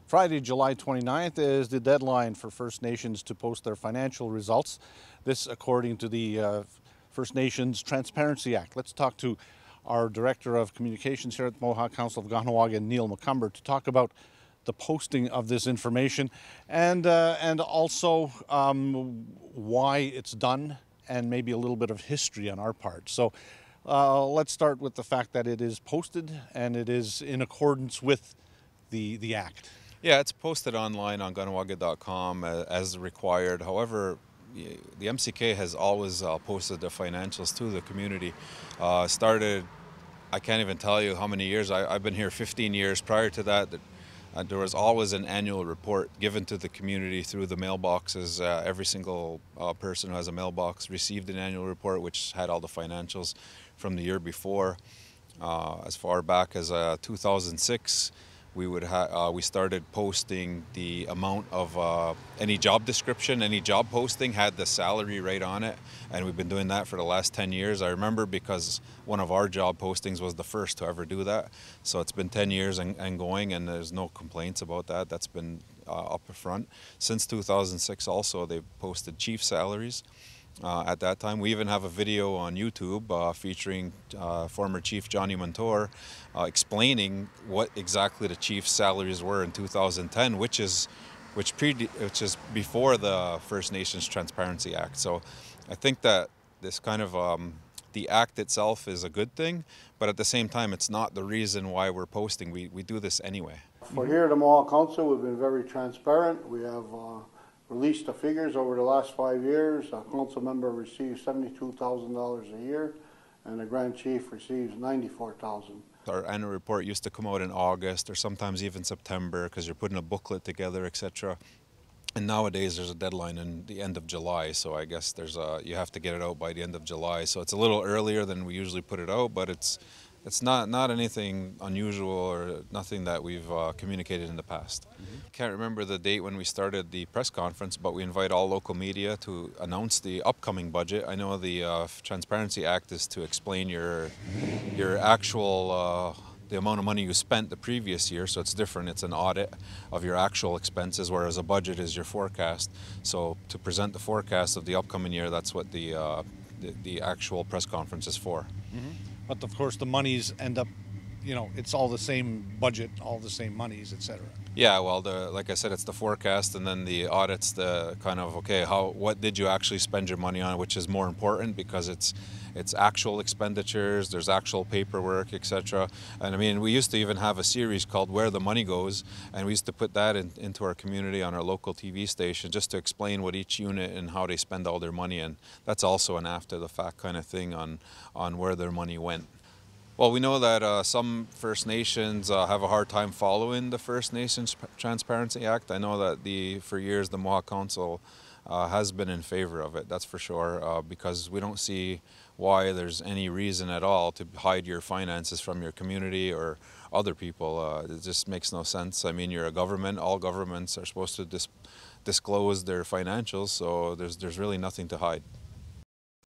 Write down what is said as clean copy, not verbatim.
Friday, July 29th is the deadline for First Nations to post their financial results. This according to the First Nations Transparency Act. Let's talk to our Director of Communications here at the Mohawk Council of Kahnawake, Neil McComber, to talk about the posting of this information and also why it's done and maybe a little bit of history on our part. So let's start with the fact that it is posted and it is in accordance with the Act. Yeah, it's posted online on Kahnawake.com as required. However, the MCK has always posted the financials to the community. Started, I can't even tell you how many years. I've been here 15 years. Prior to that, there was always an annual report given to the community through the mailboxes. Every single person who has a mailbox received an annual report which had all the financials from the year before. As far back as 2006, we started posting the amount of any job description, any job posting had the salary right on it, and we've been doing that for the last 10 years. I remember because one of our job postings was the first to ever do that, so it's been 10 years and going, and there's no complaints about that. That's been up front. Since 2006 also, they've posted chief salaries. At that time, we even have a video on YouTube featuring former Chief Johnny Montour explaining what exactly the chief's salaries were in 2010, which is before the First Nations Transparency Act. So I think that this kind of the act itself is a good thing, but at the same time, it's not the reason why we're posting. We do this anyway. For here at the Mohawk Council, we've been very transparent. We have released the figures over the last 5 years. A council member receives $72,000 a year, and the Grand Chief receives $94,000. Our annual report used to come out in August or sometimes even September because you're putting a booklet together, etc. And nowadays there's a deadline in the end of July, so I guess you have to get it out by the end of July. So it's a little earlier than we usually put it out, but it's not anything unusual or nothing that we've communicated in the past. Can't remember the date when we started the press conference, but we invite all local media to announce the upcoming budget. I know the Transparency Act is to explain your actual the amount of money you spent the previous year, so it's different. It's an audit of your actual expenses, whereas a budget is your forecast. So to present the forecast of the upcoming year, that's what the actual press conference is for. But of course the monies end up, it's all the same budget, all the same monies, etc. Yeah, well, like I said, it's the forecast, and then the audit's the kind of, okay, what did you actually spend your money on, which is more important because it's actual expenditures, there's actual paperwork, etc. And I mean, we used to even have a series called Where the Money Goes, and we used to put that into our community on our local TV station just to explain what each unit and how they spend all their money, and that's also an after the fact kind of thing on where their money went. Well, we know that some First Nations have a hard time following the First Nations Transparency Act. I know that for years the Mohawk Council has been in favor of it, that's for sure, because we don't see why there's any reason at all to hide your finances from your community or other people. It just makes no sense. I mean, you're a government, all governments are supposed to disclose their financials, so there's really nothing to hide.